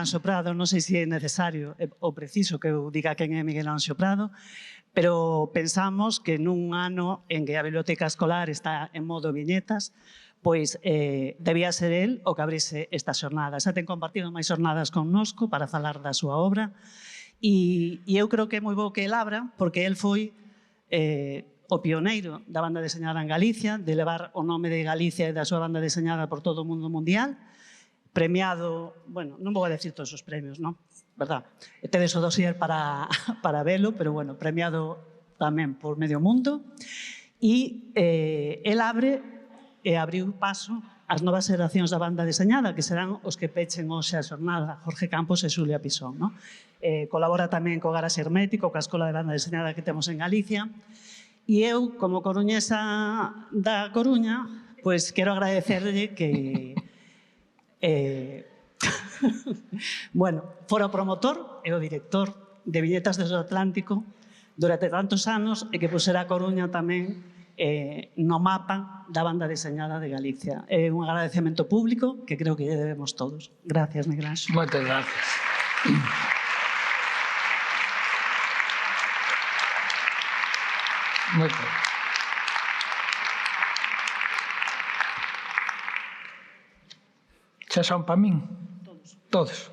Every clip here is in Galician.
Anxo Prado, non sei se é necesario ou preciso que eu diga quen é Miguel Anxo Prado, pero pensamos que nun ano en que a biblioteca escolar está en modo viñetas, pois debía ser el o que abrise esta xornada. Xa ten compartido máis xornadas connosco para falar da súa obra e eu creo que é moi bo que el abra porque el foi o pioneiro da banda deseñada en Galicia, de levar o nome de Galicia e da súa banda deseñada por todo o mundo mundial, premiado, bueno, non vou a decir todos os premios, non? Verdad? Tedes o dossier para velo, pero bueno, premiado tamén por medio mundo. E el abre e abriu paso ás novas xeracións da banda deseñada, que serán os que pechen hoxe a xornada, Jorge Campos e Xulia Pisón, non? Colabora tamén co Garaxe Hermético, coa Escola de Banda Deseñada que temos en Galicia. E eu, como coruñesa da Coruña, pois quero agradecerlle que bueno, fora o promotor e o director de Viñetas desde o Atlántico durante tantos anos e que pusera a Coruña tamén no mapa da banda deseñada de Galicia. É un agradecemento público que creo que lle debemos todos. Gracias, Miguel Anxo. Moitas gracias. Moitas gracias. Xa son para min? Todos.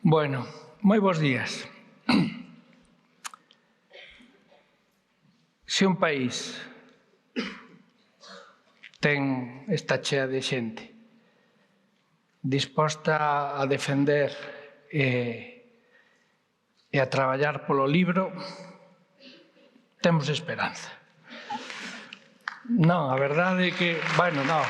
Bueno, moi bons días. Se un país ten esta chea de xente disposta a defender e a traballar polo libro, temos esperanza. Non, a verdade é que, bueno, non.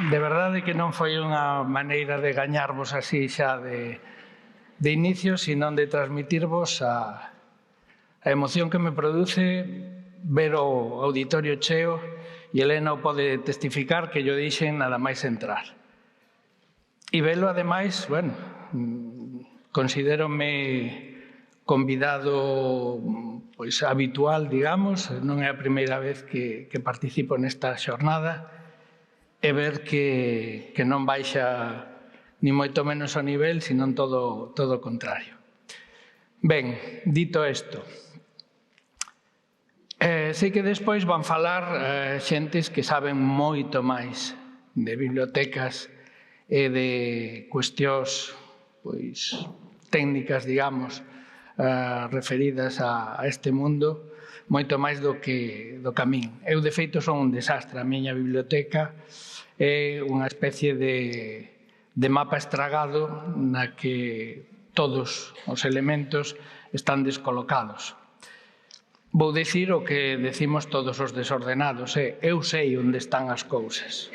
De verdade que non foi unha maneira de gañarvos así xa de inicio, sino de transmitirvos a emoción que me produce ver o auditorio cheo e Elena o pode testificar que yo dixen nada máis entrar. E velo, ademais, bueno, considérome convidado pois habitual, digamos, non é a primeira vez que participo nesta xornada, e ver que non baixa ni moito menos o nivel, senón todo o contrario. Ben, dito isto, sei que despois van falar xentes que saben moito máis de bibliotecas e de cuestións técnicas, digamos, referidas a este mundo, moito máis do que a min. Eu, de feito, son un desastre. A miña biblioteca é unha especie de mapa estragado na que todos os elementos están descolocados. Vou dicir o que decimos todos os desordenados, eu sei onde están as cousas.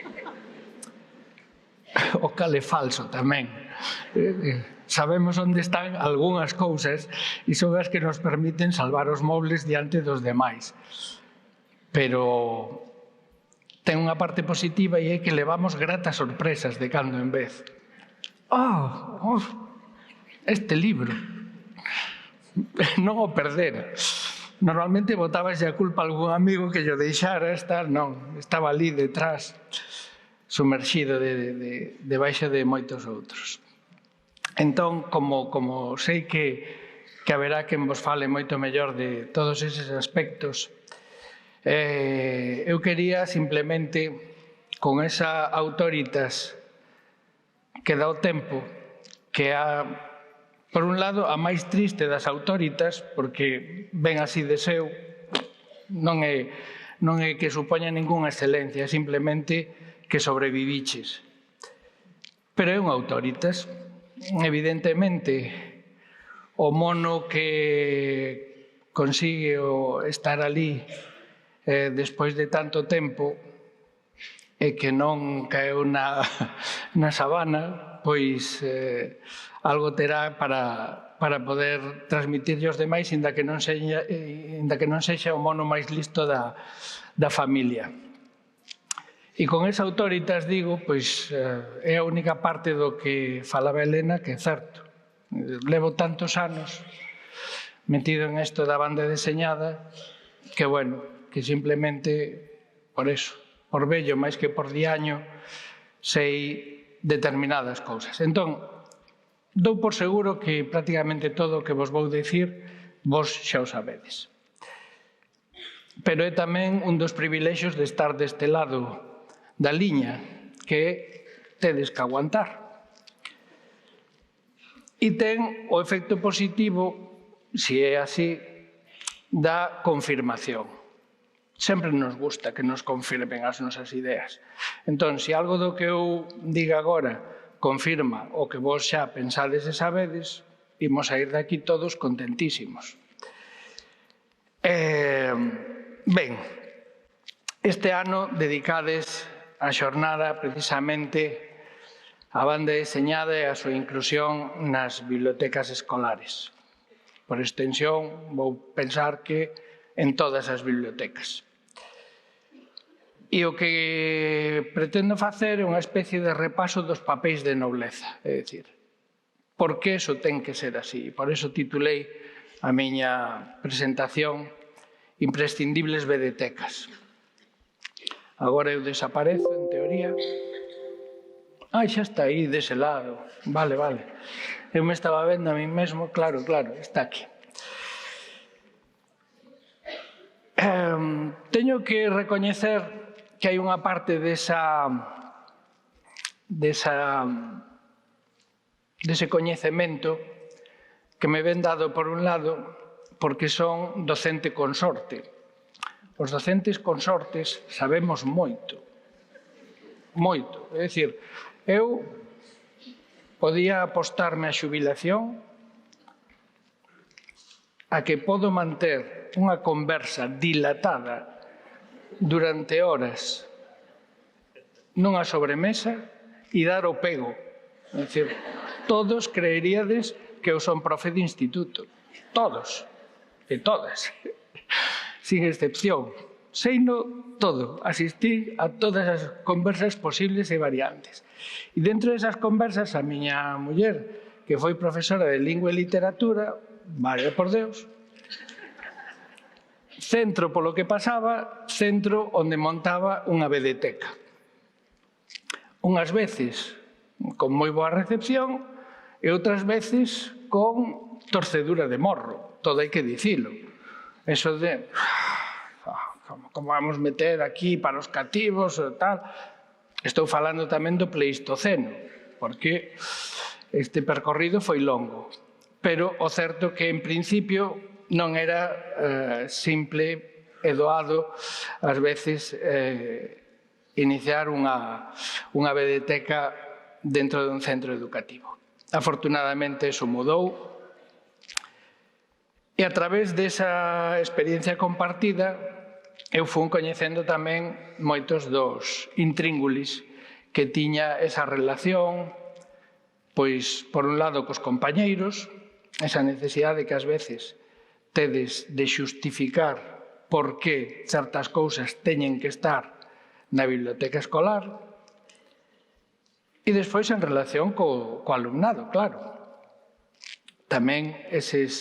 O cal é falso tamén. Sabemos onde están algunhas cousas e son as que nos permiten salvar os mobles diante dos demais. Pero ten unha parte positiva e é que levamos gratas sorpresas de cando en vez. Este libro non o perdera. Normalmente botábase a culpa a algún amigo que yo deixara estar, non, estaba ali detrás, sumerxido debaixo de moitos outros. Entón, como sei que haberá quen vos fale moito mellor de todos eses aspectos, eu quería simplemente, con esa autoritas que dá o tempo, que por un lado, a máis triste das autoritas, porque ven así de seu, non é que supoña ningunha excelencia, simplemente que sobreviviches. Pero é un autoritas. Evidentemente, o mono que consigue estar ali despois de tanto tempo e que non caeu na sabana, pois algo terá para poder transmitirlle aos demais, inda que non sexa o mono máis listo da familia. E con esa autoritas, digo, pois é a única parte do que falaba Elena que é certo. Levo tantos anos metido en isto da banda deseñada que, bueno, que simplemente por eso, por vello máis que por diaño, sei determinadas cousas. Entón, dou por seguro que prácticamente todo o que vos vou dicir vos xa o sabedes. Pero é tamén un dos privilexios de estar deste lado da liña, que tedes que aguantar. E ten o efecto positivo, se é así, da confirmación. Sempre nos gusta que nos confirmen as nosas ideas. Entón, se algo do que eu diga agora confirma o que vos xa pensades e sabedes, imos a ir daqui todos contentísimos. Ben, este ano dedicades a xornada precisamente a banda deseñada e a súa inclusión nas bibliotecas escolares. Por extensión, vou pensar que en todas as bibliotecas. E o que pretendo facer é unha especie de repaso dos papéis de nobleza, é dicir, por que iso ten que ser así? Por iso titulei a miña presentación Imprescindibles vedetecas. Agora eu desaparezo, en teoría. Ai, xa está aí, dese lado. Vale, vale. Eu me estaba vendo a mí mesmo, claro, está aquí. Teño que recoñecer que hai unha parte dese coñecemento que me ven dado por un lado porque son docente consorte. Os docentes consortes sabemos moito. Moito. É dicir, eu podía apostarme a xubilación a que podo manter unha conversa dilatada durante horas nunha sobremesa e dar o pego. É dicir, todos creeríades que eu son profe de instituto. Todos. E todas. Sin excepción. Seino todo. Asistí a todas as conversas posibles e variantes. E dentro desas conversas, a miña muller, que foi profesora de lingua e literatura, vale por Deus, centro polo que pasaba, centro onde montaba unha vedeteca. Unhas veces con moi boa recepción e outras veces con torcedura de morro, todo hai que dicilo. Eso de, como vamos meter aquí para os cativos e tal. Estou falando tamén do Pleistoceno, porque este percorrido foi longo. Pero o certo que, en principio, non era simple e doado, ás veces, iniciar unha vedeteca dentro dun centro educativo. Afortunadamente, eso mudou. E a través desa experiencia compartida, eu fui coñecendo tamén moitos dos intríngulis que tiña esa relación, pois, por un lado, cos compañeiros, esa necesidade que ás veces tedes de xustificar por que certas cousas teñen que estar na biblioteca escolar, e despois en relación co alumnado, claro. Tamén ese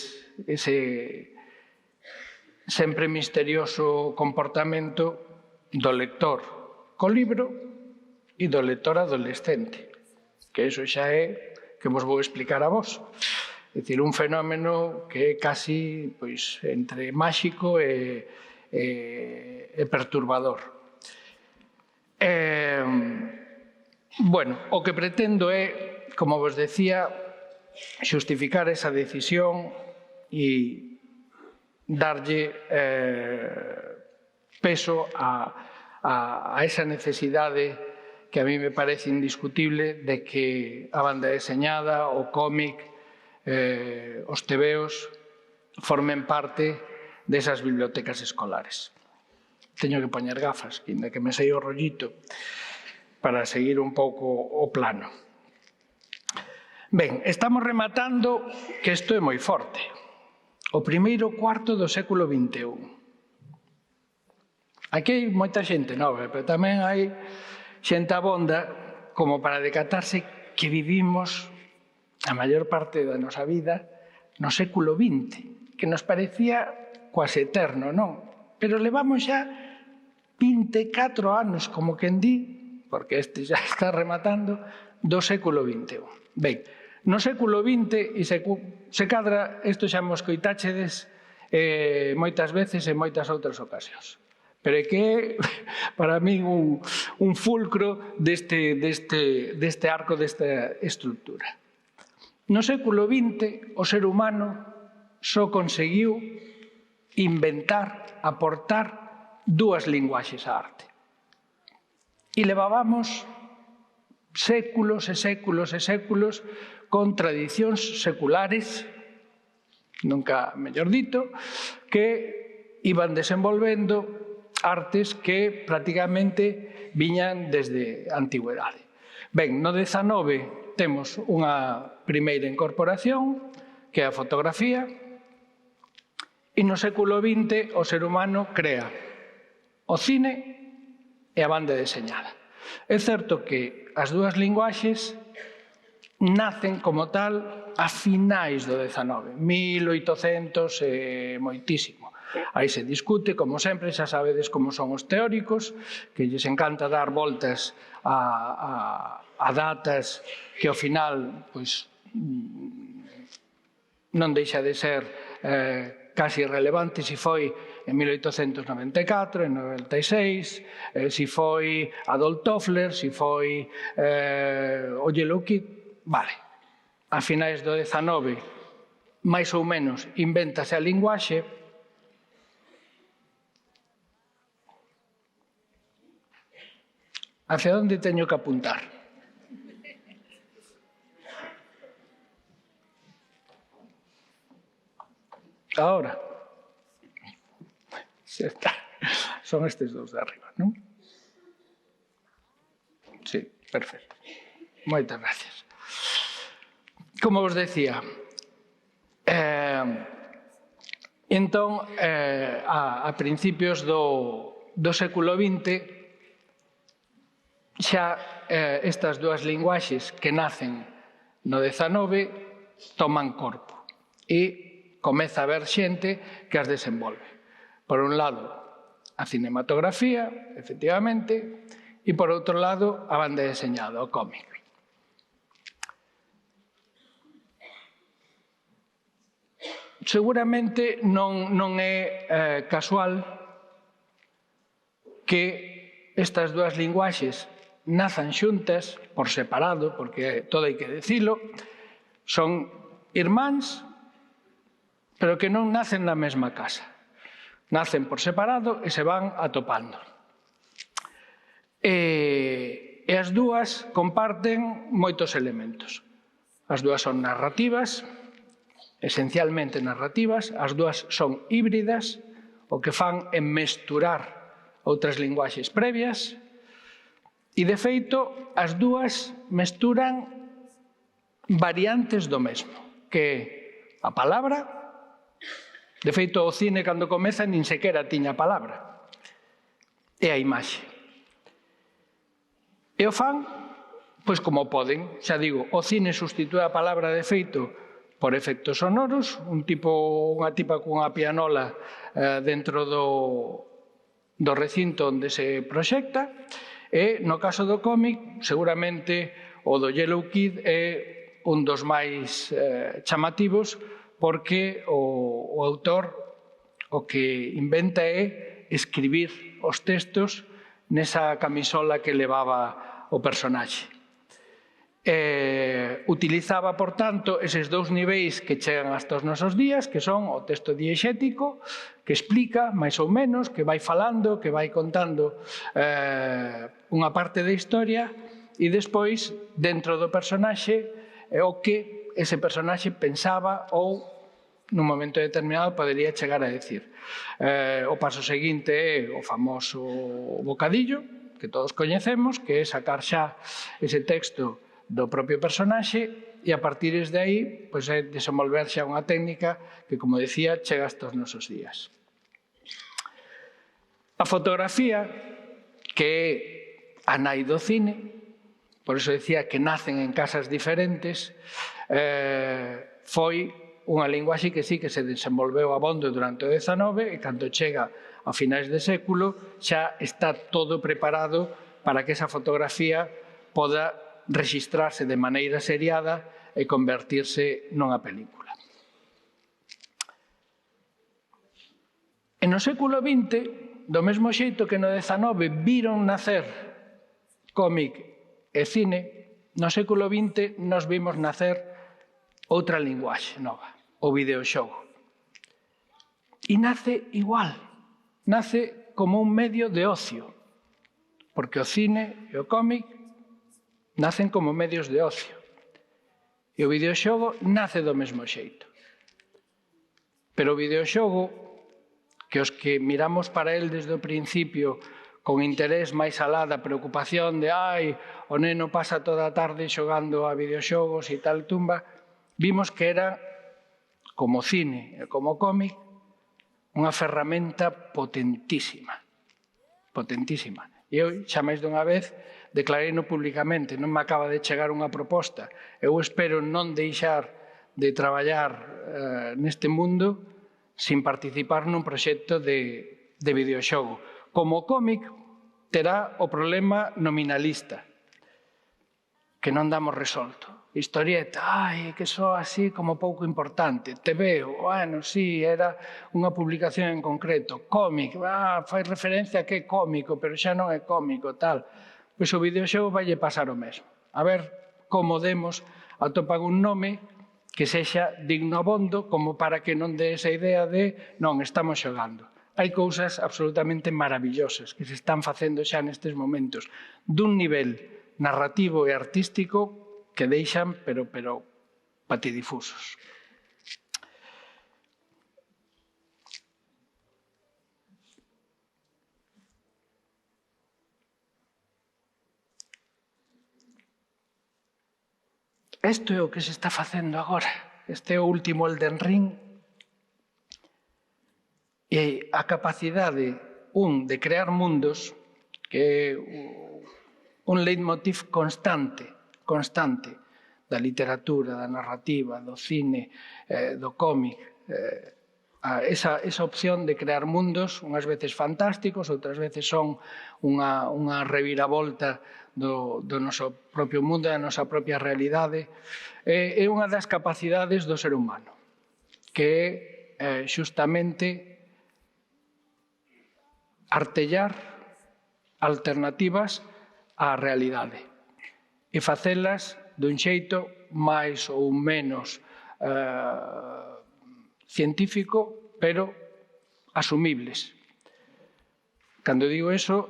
sempre misterioso comportamento do lector co libro e do lector adolescente, que iso xa é que vos vou explicar a vos. É dicir, un fenómeno que é casi entre máxico e perturbador. Bueno, o que pretendo é, como vos decía, xustificar esa decisión e darlle peso a esa necesidade que a mí me parece indiscutible de que a banda deseñada, o cómic, os tebeos formen parte desas bibliotecas escolares. Teño que poñer gafas, ainda que me sei o rollito, para seguir un pouco o plano. Ben, estamos rematando que isto é moi forte. O primeiro cuarto do século XXI. Aquí hai moita xente nova, pero tamén hai xente abonda como para decatarse que vivimos a maior parte da nosa vida no século XX, que nos parecía quase eterno, non? Pero levamos xa 24 anos, como quen di, porque este xa está rematando, do século XXI. Ben, no século XX, e se cadra, isto xa mos coitáchedes moitas veces e moitas outras ocasións. Pero é que é, para min, un fulcro deste arco, desta estructura. No século XX, o ser humano só conseguiu inventar, aportar dúas linguaxes á arte. E levábamos séculos e séculos e séculos con tradicións seculares, nunca mellor dito, que iban desenvolvendo artes que prácticamente viñan desde a antigüedade. Ben, no 19 temos unha primeira incorporación, que é a fotografía, e no século XX o ser humano crea o cine e a banda deseñada. É certo que as dúas linguaxes nacen como tal a finais do XIX, 1800 e moitísimo. Aí se discute, como sempre, xa sabedes como son os teóricos, que lles encanta dar voltas a datas que ao final non deixa de ser casi irrelevante se foi en 1894, en 96, se foi Adolf Toffler, se foi o Yellow Kid, vale. A finais do XIX, máis ou menos, invéntase a linguaxe. Hacia onde teño que apuntar? Ahora. Xa está. Son estes dous de arriba, non? Sí, perfecto. Moitas gracias. Como vos decía, entón, a principios do século XX, xa estas dúas linguaxes que nacen no XIX toman corpo e comeza a haber xente que as desenvolve. Por un lado, a cinematografía, efectivamente, e por outro lado, a banda deseñada, o cómic. Seguramente non é casual que estas dúas linguaxes nazan xuntas, por separado, porque todo hai que dicilo, son irmáns, pero que non nacen na mesma casa. Nacen por separado e se van atopando. E as dúas comparten moitos elementos. As dúas son narrativas, esencialmente narrativas, as dúas son híbridas, o que fan é mesturar outras linguaxes previas, e, de feito, as dúas mesturan variantes do mesmo, que é a palabra. De feito, o cine, cando comeza, nin sequera tiña palabra. E a imaxe. E o fan, pois como poden. Xa digo, o cine sustitúe a palabra, de feito, por efectos sonoros, unha tipa cunha pianola dentro do recinto onde se proxecta, e, no caso do cómic, seguramente o do Yellow Kid é un dos máis chamativos, porque o autor o que inventa é escribir os textos nesa camisola que levaba o personaxe. Utilizaba, por tanto, eses dous niveis que chegan hasta os nosos días, que son o texto diexético, que explica, máis ou menos, que vai falando, que vai contando unha parte da historia, e despois, dentro do personaxe, o que ese personaxe pensaba ou, nun momento determinado, podería chegar a decir. O paso seguinte é o famoso bocadillo, que todos coñecemos, que é sacar xa ese texto do propio personaxe e, a partir de aí, pois é desenvolver xa unha técnica que, como decía, chega hasta os nosos días. A fotografía, que é a nai do cine, por iso decía que nacen en casas diferentes, foi unha linguaxe que sí que se desenvolveu abondo durante o XIX, e cando chega a finais de século, xa está todo preparado para que esa fotografía poda rexistrarse de maneira seriada e convertirse nunha película. E no século XX, do mesmo xeito que no XIX viron nacer cómic e cine, no século XX nos vimos nacer outra linguaxe nova, o videoxogo. E nace igual, nace como un medio de ocio, porque o cine e o cómic nacen como medios de ocio. E o videoxogo nace do mesmo xeito. Pero o videoxogo, que os que miramos para el desde o principio con interés máis alá da preocupación de o neno pasa toda a tarde xogando a videoxogos e tal tumba, vimos que era, como cine e como cómic, unha ferramenta potentísima. Potentísima. E eu, xa máis dunha vez, declareino públicamente, non me acaba de chegar unha proposta. Eu espero non deixar de traballar neste mundo sin participar nun proxecto de videoxogo. Como cómic, terá o problema nominalista, que non damos resolto. Historieta, que soa así como pouco importante. TVO, bueno, sí, era unha publicación en concreto. Cómic, fai referencia a que é cómico, pero xa non é cómico, tal. Pois o videoxogo vai pasar o mesmo. A ver como demos atopan un nome que sexa digno abondo, como para que non dé esa idea de non, estamos xogando. Hai cousas absolutamente maravillosas que se están facendo xa nestes momentos, dun nivel narrativo e artístico que deixan, pero patidifusos. Isto é o que se está facendo agora. Este é o último Elden Ring. E a capacidade, de crear mundos, que é un leitmotiv constante da literatura, da narrativa, do cine, do cómic. Esa opción de crear mundos, unhas veces fantásticos, outras veces son unha reviravolta do noso propio mundo, da nosa propia realidade, é unha das capacidades do ser humano, que é xustamente artellar alternativas á realidade e facelas dun xeito máis ou menos científico, pero asumibles. Cando digo eso,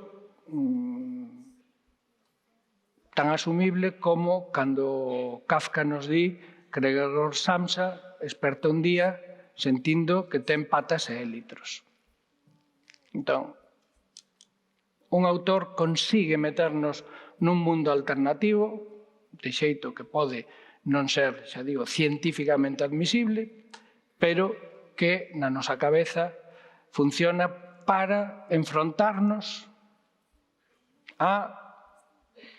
tan asumible como cando Kafka nos di que Gregor Samsa esperta un día sentindo que ten patas e élitros. Entón, un autor consigue meternos nun mundo alternativo, de xeito que pode non ser, xa digo, científicamente admisible, pero que na nosa cabeza funciona para enfrontarnos a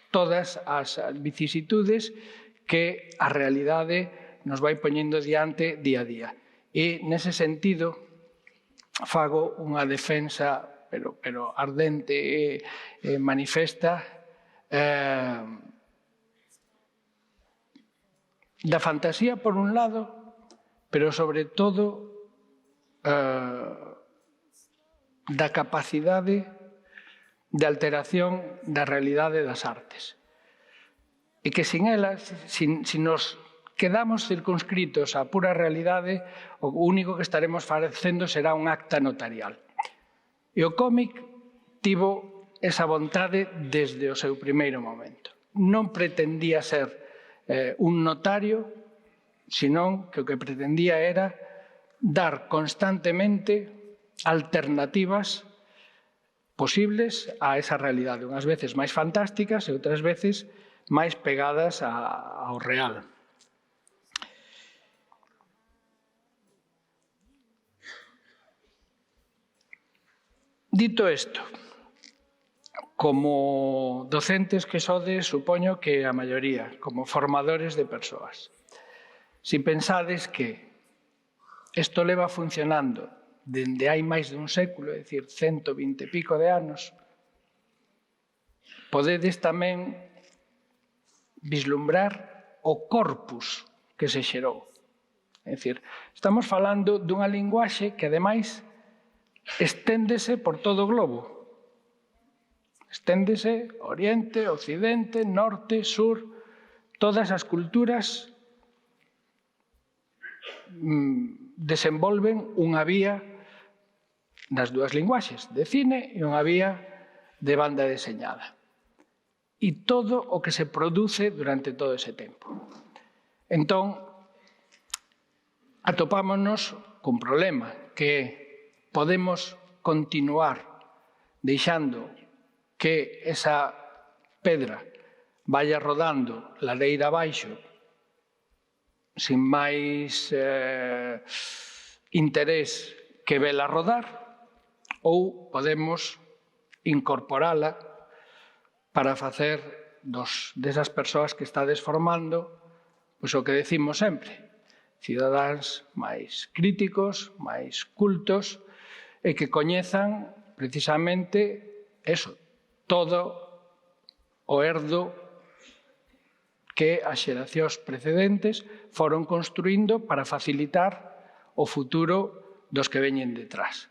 todas as vicisitudes que a realidade nos vai poñendo diante día a día. E, nese sentido, fago unha defensa pero ardente e manifesta da fantasía por un lado, pero sobre todo da capacidade de alteración da realidade das artes. E que sin elas, se nos quedamos circunscritos á pura realidade, o único que estaremos facendo será un acta notarial. E o cómic tivo esa vontade desde o seu primeiro momento. Non pretendía ser un notario, senón que o que pretendía era dar constantemente alternativas posibles a esa realidade, unhas veces máis fantásticas e outras veces máis pegadas ao real. Dito isto, como docentes que sodes, supoño que a maioría, como formadores de persoas, si pensades que isto leva funcionando dende hai máis de un século, é dicir, 120 e pico de anos, podedes tamén vislumbrar o corpus que se xerou. É dicir, estamos falando dunha linguaxe que, ademais, esténdese por todo o globo. Esténdese oriente, occidente, norte, sur, todas as culturas desenvolven unha vía das dúas linguaxes, de cine e unha vía de banda deseñada. E todo o que se produce durante todo ese tempo. Entón, atopámonos cun problema, que podemos continuar deixando que esa pedra vaya rodando ladeira abaixo sin máis interés que vela rodar, ou podemos incorporala para facer desas persoas que estades formando, pois o que decimos sempre, cidadáns máis críticos, máis cultos, e que coñezan precisamente eso, todo o herdo que as xeracións precedentes foron construindo para facilitar o futuro dos que veñen detrás.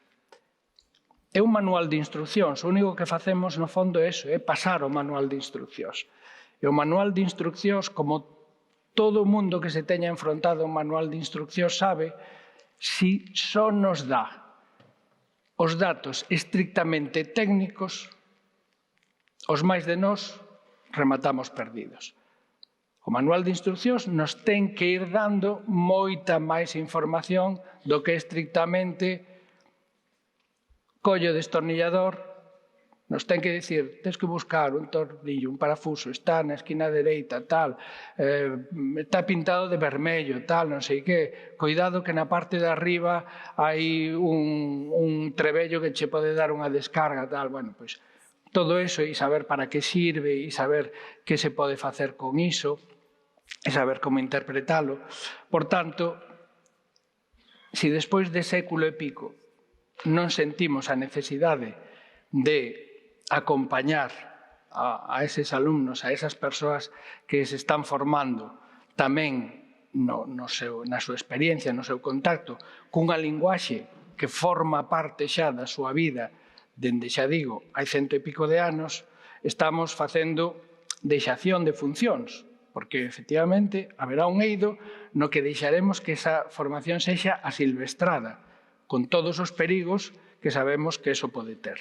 É un manual de instruccións, o único que facemos no fondo é iso, é pasar o manual de instruccións. E o manual de instruccións, como todo o mundo que se teña enfrontado a un manual de instruccións sabe, si só nos dá os datos estrictamente técnicos, os máis de nós rematamos perdidos. O manual de instruccións nos ten que ir dando moita máis información do que estrictamente collo destornillador, nos ten que dicir, tens que buscar un tornillo, un parafuso, está na esquina dereita, tal, está pintado de vermello, tal, non sei que, cuidado que na parte de arriba hai un trebello que che pode dar unha descarga, tal, bueno, pois todo iso e saber para que sirve e saber que se pode facer con iso e saber como interpretalo. Por tanto, se despois de século e pico non sentimos a necesidade de acompañar a eses alumnos, a esas persoas que se están formando tamén na súa experiencia, no seu contacto, cunha linguaxe que forma parte xa da súa vida dende, xa digo, hai 100 e pico de anos, estamos facendo deixación de funcións, porque, efectivamente, haberá un eido no que deixaremos que esa formación sexa asilvestrada, con todos os perigos que sabemos que eso pode ter.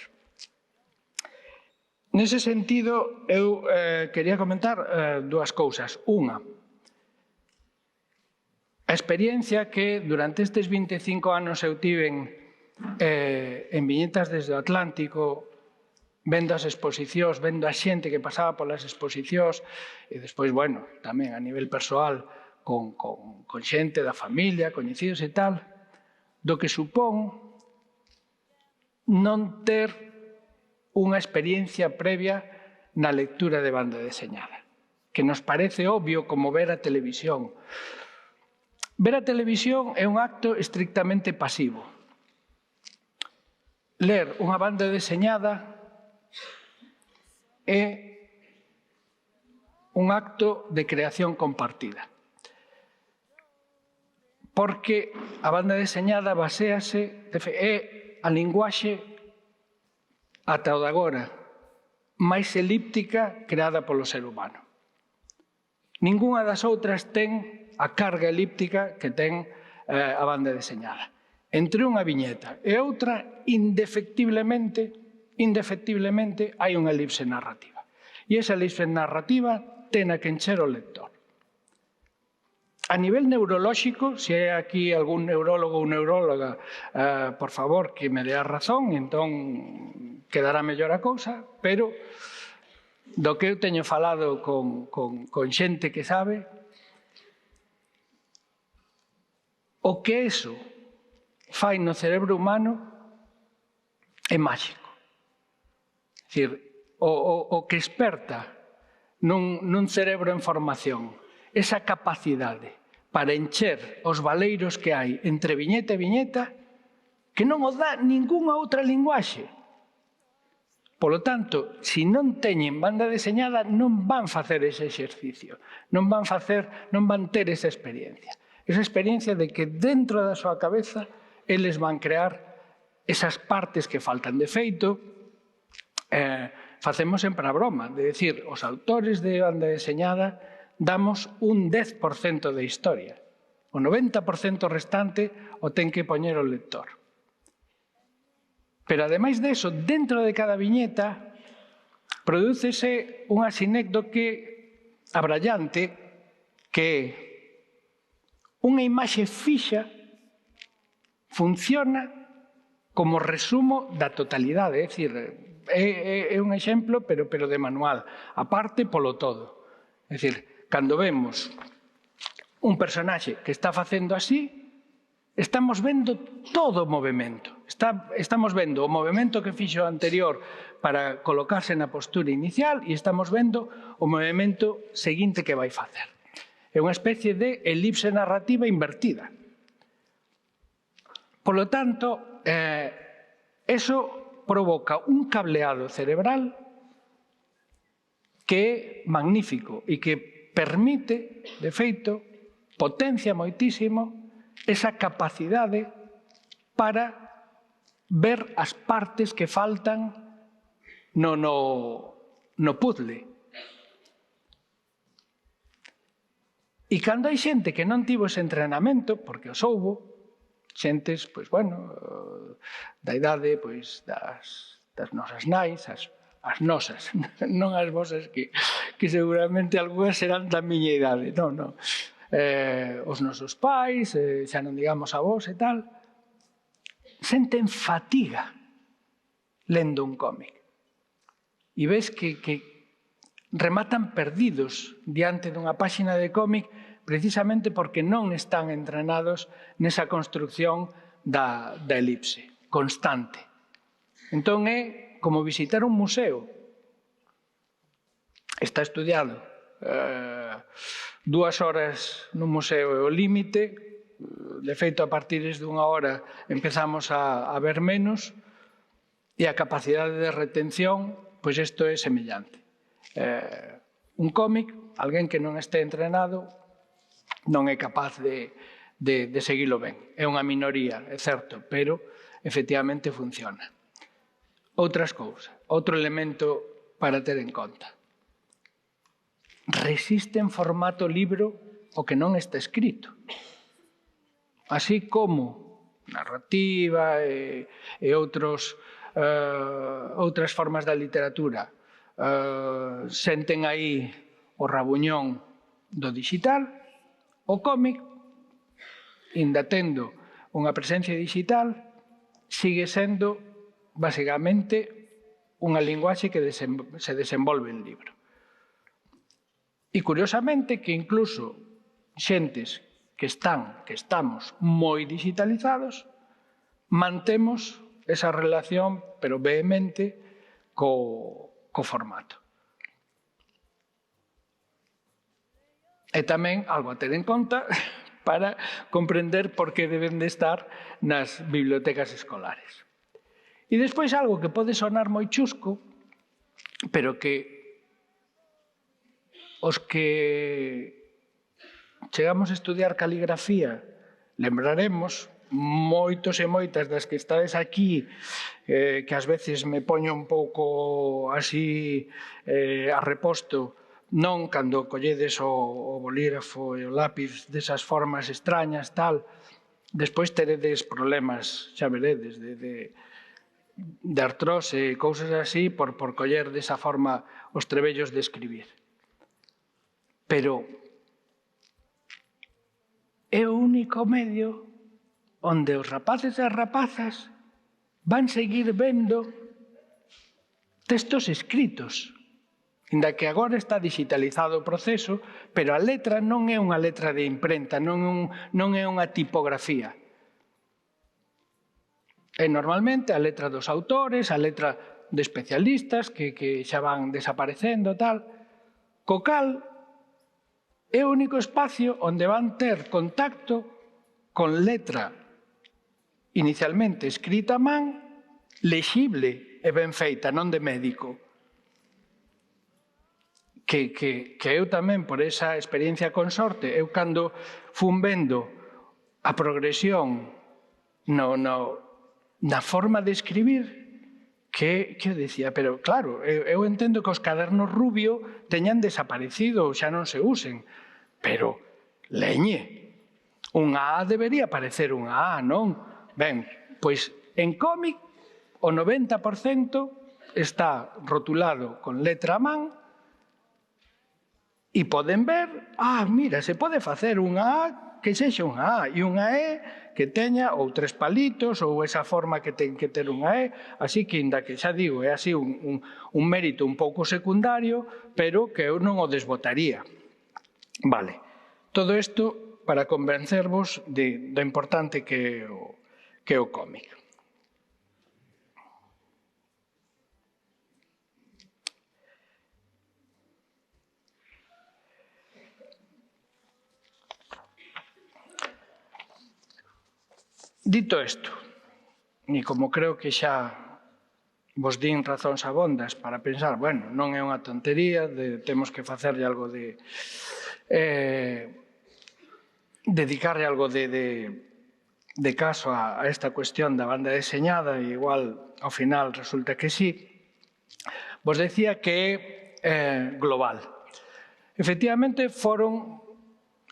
Nese sentido, eu quería comentar dúas cousas. Unha, a experiencia que durante estes 25 anos eu tiven en Viñetas desde o Atlántico, vendo as exposicións, vendo a xente que pasaba polas exposicións, e despois, bueno, tamén a nivel persoal, con xente da familia, coñecidos e tal, do que supón non ter unha experiencia previa na lectura de banda deseñada, que nos parece obvio como ver a televisión. Ver a televisión é un acto estrictamente pasivo. Ler unha banda deseñada é un acto de creación compartida. Porque a banda deseñada baséase, é a linguaxe ata o de agora máis elíptica creada polo ser humano. Ningunha das outras ten a carga elíptica que ten a banda deseñada. Entre unha viñeta e outra, indefectiblemente, hai unha elipse narrativa. E esa elipse narrativa ten a que encher o lector. A nivel neurolóxico, se hai aquí algún neurólogo ou neuróloga, por favor, que me dé a razón, entón quedará mellor a cousa, pero do que eu teño falado con xente que sabe, o que eso fai no cerebro humano é máxico. É dicir, o que esperta nun cerebro en formación esa capacidade para encher os valeiros que hai entre viñeta e viñeta que non o dá ningunha outra linguaxe. Polo tanto, se non teñen banda deseñada, non van facer ese exercicio, non van ter esa experiencia. Esa experiencia de que dentro da súa cabeza eles van crear esas partes que faltan. De feito, facemos sempre a broma, de decir, os autores de banda deseñada damos un 10% de historia. O 90% restante o ten que poñer o lector. Pero, ademais deso, dentro de cada viñeta, prodúcese unha sinécdoque abrallante que unha imaxe fixa funciona como resumo da totalidade, é dicir, é un exemplo, pero de manual, aparte polo todo. É dicir, cando vemos un personaxe que está facendo así, estamos vendo todo o movimento. Estamos vendo o movimento que fixo anterior para colocarse na postura inicial e estamos vendo o movimento seguinte que vai facer. É unha especie de elipse narrativa invertida. Polo tanto, eso provoca un cableado cerebral que é magnífico e que permite, de feito, potencia moitísimo esa capacidade para ver as partes que faltan no puzzle. E cando hai xente que non tivo ese entrenamento, porque os houbo, xentes, pois, bueno, da idade, pois, das nosas nais, as nosas, non as vosas, que seguramente algunhas serán da miña idade, non. Os nosos pais, xa non digamos a vos e tal, senten fatiga lendo un cómic. E ves que rematan perdidos diante dunha páxina de cómic precisamente porque non están entrenados nesa construcción da elipse constante. Entón é como visitar un museo. Está estudiado. 2 horas nun museo é o límite. De feito, a partir de 1 hora empezamos a ver menos e a capacidade de retención, pois isto é semellante. Un cómic, alguén que non este entrenado, non é capaz de seguilo ben. É unha minoría, é certo, pero efectivamente funciona. Outras cousas, outro elemento para ter en conta. Resiste en formato libro o que non está escrito. Así como narrativa e outras formas da literatura senten aí o rabuñón do digital, o cómic, inda tendo unha presencia digital, sigue sendo, basicamente, unha linguaxe que se desenvolve en libro. E, curiosamente, que incluso xentes que estamos moi digitalizados, mantemos esa relación, pero vehemente, co formato. E tamén algo a ter en conta para comprender por que deben de estar nas bibliotecas escolares. E despois algo que pode sonar moi chusco, pero que os que chegamos a estudiar caligrafía lembraremos, moitos e moitas das que estades aquí, que ás veces me poño un pouco así a reposto, non cando colledes o bolígrafo e o lápiz desas formas extrañas, tal, despois teredes problemas, xa veredes, de artrose e cousas así por coller desa forma os trebellos de escribir. Pero é o único medio onde os rapaces e as rapazas van seguir vendo textos escritos. Inda que agora está digitalizado o proceso, pero a letra non é unha letra de imprenta, non é unha tipografía. É normalmente a letra dos autores, a letra de especialistas que xa van desaparecendo, tal. Co cal é o único espacio onde van ter contacto con letra inicialmente escrita a man, lexible e ben feita, non de médico. Que eu tamén, por esa experiencia con sorte, eu cando fun vendo a progresión na forma de escribir, que eu dicía, pero claro, eu entendo que os cadernos rubio teñan desaparecido, xa non se usen, pero leñe, unha A debería parecer unha A, non? Ben, pois en cómic o 90% está rotulado con letra a man e poden ver, mira, se pode facer unha A que sexa unha A e unha E que teña ou 3 palitos ou esa forma que ten que ter unha E, así que, inda que xa digo, é así un mérito un pouco secundario, pero que eu non o desbotaría. Vale, todo isto para convencervos do importante que é o cómic. Dito isto, e como creo que xa vos din razóns abondas para pensar, bueno, non é unha tontería, temos que facerlle algo de dedicarlle algo de caso a esta cuestión da banda deseñada, e igual ao final resulta que sí, vos decía que é global. Efectivamente, foron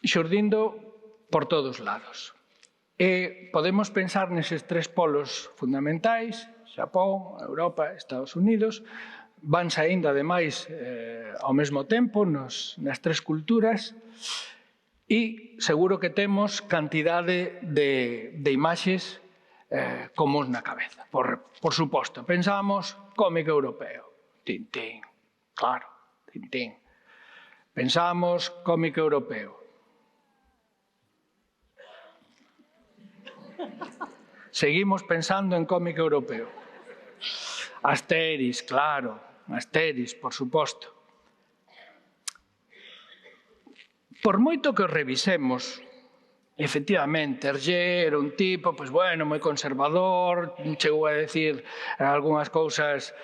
xurdindo por todos lados. E podemos pensar neses 3 polos fundamentais, Xapón, Europa, Estados Unidos, van saindo ademais ao mesmo tempo nas 3 culturas e seguro que temos cantidade de imaxes comuns na cabeza. Por suposto, pensamos cómic europeo, Tintín, claro, Tintín. Pensamos cómic europeo. Seguimos pensando en cómic europeo. Asterix, claro, Asterix, por suposto. Por moito que o revisemos, efectivamente, Hergé era un tipo, pois bueno, moi conservador, chegou a decir algunhas cousas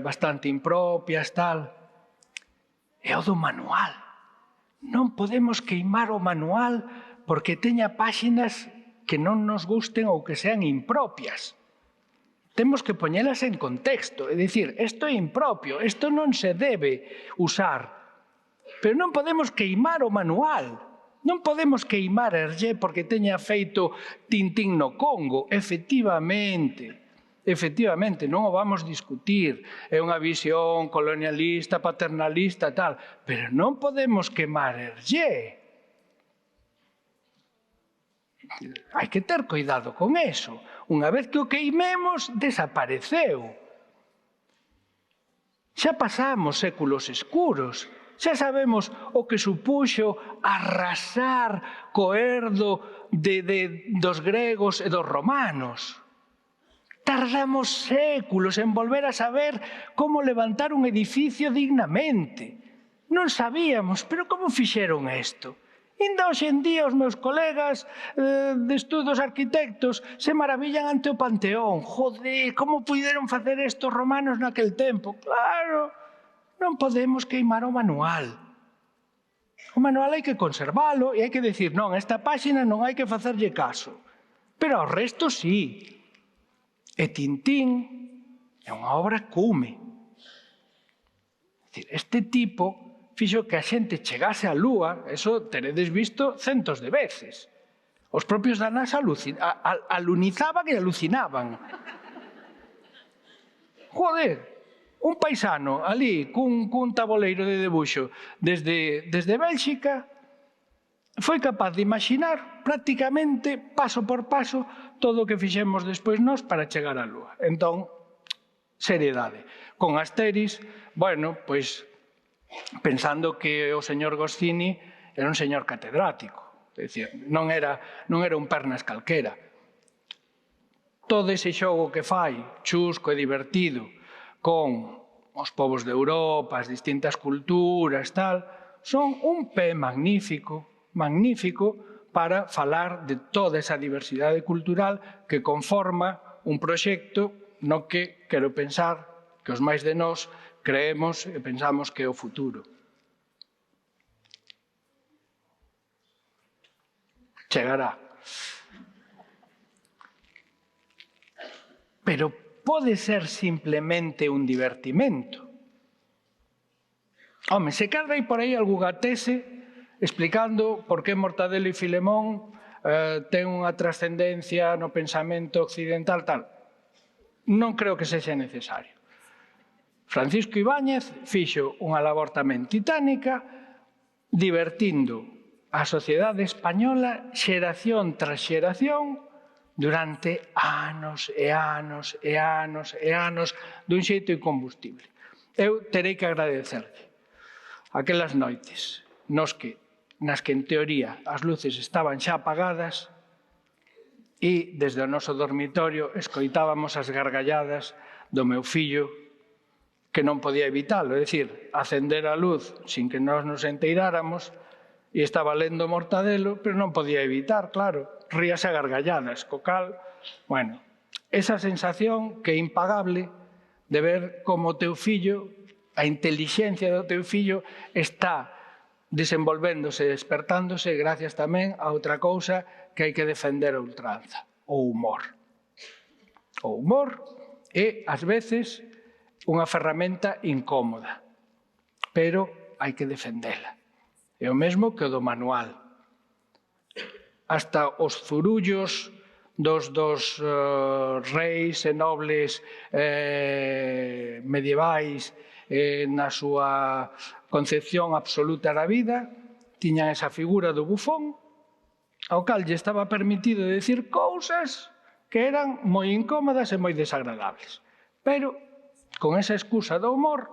bastante impropias, tal. É o do manual. Non podemos queimar o manual porque teña páxinas que non nos gusten ou que sean impropias. Temos que poñelas en contexto, é dicir, isto é impropio, isto non se debe usar. Pero non podemos queimar o manual, non podemos queimar Hergé porque teña feito Tintín no Congo, efectivamente, non o vamos discutir, é unha visión colonialista, paternalista, tal, pero non podemos queimar Hergé. Hai que ter cuidado con eso. Unha vez que o queimemos, desapareceu. Xa pasamos séculos escuros. Xa sabemos o que supuxo arrasar co herdo dos gregos e dos romanos. Tardamos séculos en volver a saber como levantar un edificio dignamente. Non sabíamos, pero como fixeron isto? Inda hoxe en día os meus colegas de estudos arquitectos se maravillan ante o Panteón. Joder, como puideron facer isto os romanos naquel tempo? Claro, non podemos queimar o manual. O manual hai que conservalo e hai que decir, non, esta páxina non hai que facerlle caso. Pero ao resto sí. E Tintín é unha obra cume. Este tipo fixo que a xente chegase á Lúa, eso teredes visto centos de veces. Os propios da NASA alunizaban e alucinaban. Joder, un paisano ali cun taboleiro de debuxo desde Bélxica foi capaz de imaginar prácticamente paso por paso todo o que fixemos despois nós para chegar á Lúa. Entón, seriedade. Con Asterix, bueno, pois pensando que o señor Goscinny era un señor catedrático, é dicir, non era un pernas calquera. Todo ese xogo que fai, chusco e divertido, con os povos de Europa, as distintas culturas, tal, son un pé magnífico para falar de toda esa diversidade cultural que conforma un proxecto no que quero pensar que os máis de nós creemos e pensamos que é o futuro. Chegará. Pero pode ser simplemente un divertimento. Home, se cadra hai por aí algunha tese explicando por que Mortadelo e Filemón ten unha trascendencia no pensamento occidental, tal. Non creo que sexa necesario. Francisco Ibáñez fixo unha labor tamén titánica divertindo a sociedade española xeración tras xeración durante anos e anos e anos e anos dun xeito incombustible. Eu terei que agradecerlle aquelas noites nas que en teoría as luces estaban xa apagadas e desde o noso dormitorio escoitábamos as gargalladas do meu fillo que non podía evitalo, é dicir, acender a luz sin que nós nos enteiráramos e estaba lendo Mortadelo, pero non podía evitar, claro, ríase a gargalladas, co cal, bueno, esa sensación que é impagable de ver como o teu fillo, a intelixencia do teu fillo está desenvolvéndose, despertándose gracias tamén a outra cousa que hai que defender a ultranza, o humor. O humor é, ás veces, unha ferramenta incómoda, pero hai que defendela. É o mesmo que o do manual. Hasta os zurullos dos reis e nobles medievais na súa concepción absoluta da vida, tiñan esa figura do bufón, ao cal lle estaba permitido decir cousas que eran moi incómodas e moi desagradables. Pero, con esa excusa do humor,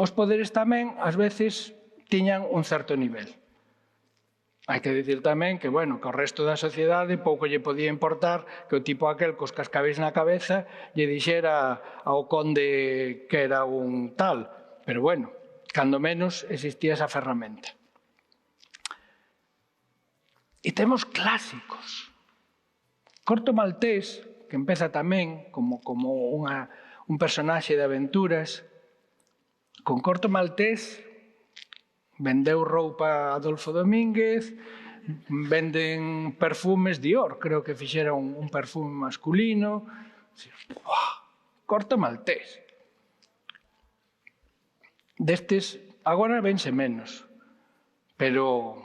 os poderes tamén, ás veces, tiñan un certo nivel. Hai que dicir tamén que, bueno, que o resto da sociedade pouco lle podía importar que o tipo aquel cos cascabeis na cabeza lle dixera ao conde que era un tal. Pero, bueno, cando menos existía esa ferramenta. E temos clásicos. Corto Maltés, que empeza tamén como un personaxe de aventuras, con Corto Maltés vendeu roupa a Adolfo Domínguez, venden perfumes Dior, creo que fixeron un perfume masculino. Corto Maltés. Destes, agora vense menos, pero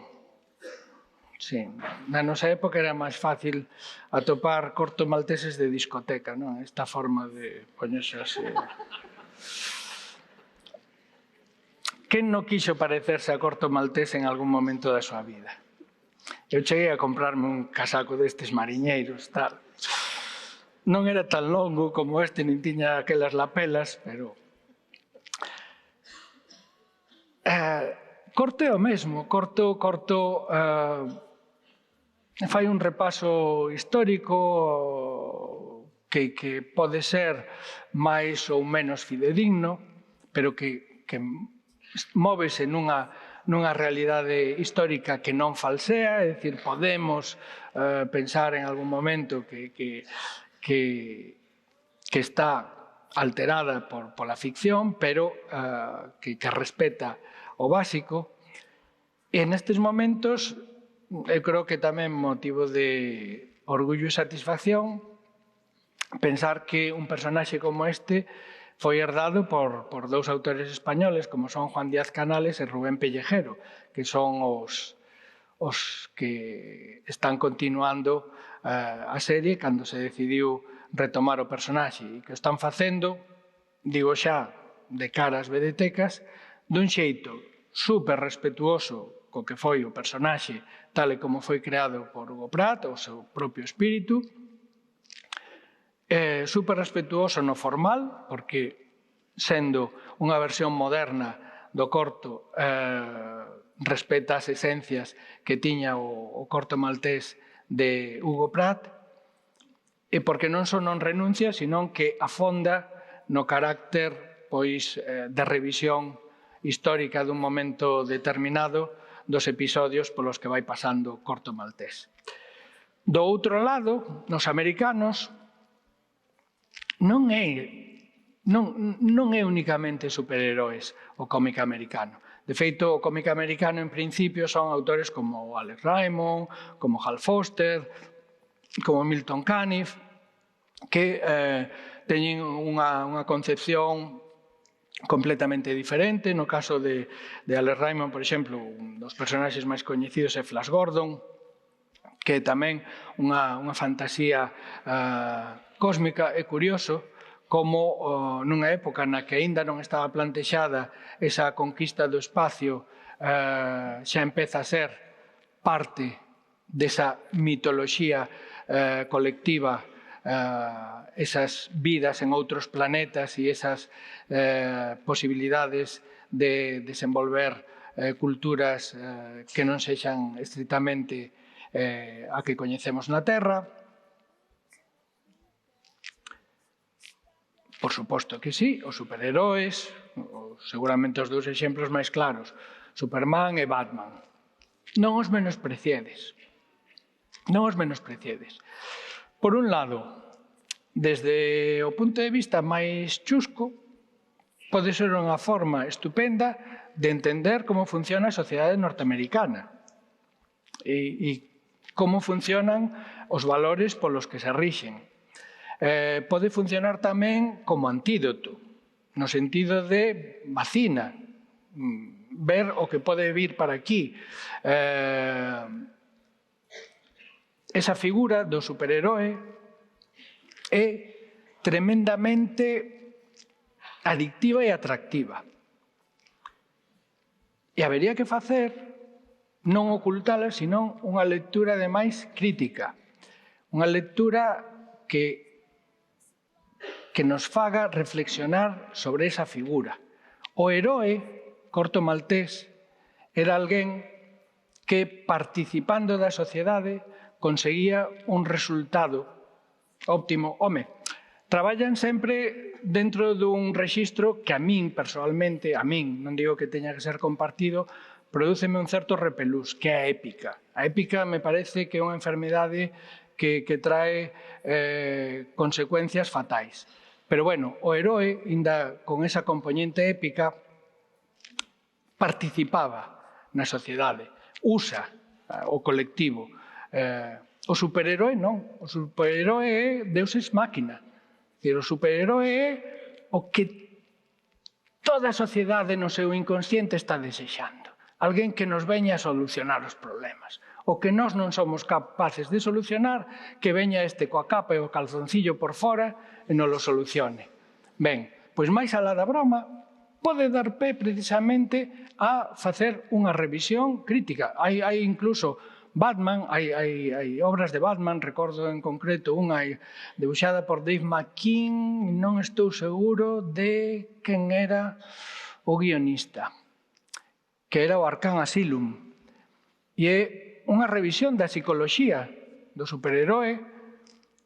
sí, na nosa época era máis fácil atopar corto malteses de discoteca, non? Esta forma de poñerse así. Quen non quixo parecerse a Corto Maltés en algún momento da súa vida? Eu cheguei a comprarme un casaco destes mariñeiros, tal. Non era tan longo como este, nin tiña aquelas lapelas, pero... Corto é o mesmo. Corto fai un repaso histórico que pode ser máis ou menos fidedigno, pero que móvese nunha realidade histórica que non falsea, é dicir, podemos pensar en algún momento que está alterada pola ficción, pero que respeta o básico. E nestes momentos, eu creo que tamén motivo de orgullo e satisfacción pensar que un personaxe como este foi herdado por dous autores españoles como son Juan Díaz Canales e Rubén Pellejero, que son os que están continuando a serie cando se decidiu retomar o personaxe e que o están facendo, digo xa, de cara ás vedetecas, dun xeito super respetuoso co que foi o personaxe tal e como foi creado por Hugo Pratt, o seu propio espírito, super respetuoso no formal, porque sendo unha versión moderna do corto respeta as esencias que tiña o Corto Maltés de Hugo Pratt, e porque non só non renuncia, sino que afonda no carácter de revisión histórica dun momento determinado dos episodios polos que vai pasando Corto Maltés. Do outro lado, nos americanos, non é únicamente superheróis o cómic americano. De feito, o cómic americano, en principio, son autores como Alex Raymond, como Hal Foster, como Milton Caniff, que teñen unha concepción completamente diferente. No caso de Alex Raymond, por exemplo, un dos personaxes máis coñecidos é Flash Gordon, que é tamén unha fantasía cósmica. É curioso como nunha época na que aínda non estaba plantexada esa conquista do espacio xa empeza a ser parte desa mitoloxía colectiva, esas vidas en outros planetas e esas posibilidades de desenvolver culturas que non sexan estritamente a que coñecemos na Terra. Por suposto que sí, os superheróis, seguramente os dous exemplos máis claros, Superman e Batman. Non os menospreciades. Non os menospreciades. Por un lado, desde o punto de vista máis chusco, pode ser unha forma estupenda de entender como funciona a sociedade norteamericana e como funcionan os valores polos que se rixen. Pode funcionar tamén como antídoto, no sentido de vacina, ver o que pode vir para aquí. Esa figura do superheroe é tremendamente adictiva e atractiva. E habería que facer, non ocultala, senón unha lectura ademais crítica. Unha lectura que nos faga reflexionar sobre esa figura. O heroe, Corto Maltés, era alguén que, participando da sociedade, conseguía un resultado óptimo. Home, traballan sempre dentro dun rexistro que a min, personalmente, non digo que teña que ser compartido, prodúceme un certo repelús, que é a épica. A épica me parece que é unha enfermedade que trae consecuencias fatais. Pero, bueno, o heroe, ainda con esa componente épica, participaba na sociedade, usa o colectivo. O superheroe non. O superheroe é Deus ex machina. O superheroe é o que toda a sociedade no seu inconsciente está desexando. Alguén que nos veña a solucionar os problemas. O que nós non somos capaces de solucionar, que veña este coa capa e o calzoncillo por fora e non lo solucione. Ben, pois máis alá da broma, pode dar pé precisamente a facer unha revisión crítica. Hai incluso Batman, hai obras de Batman, recordo en concreto unha debuxada por Dave McKean, non estou seguro de quen era o guionista, que era o Arkham Asylum. E é unha revisión da psicoloxía do superheroe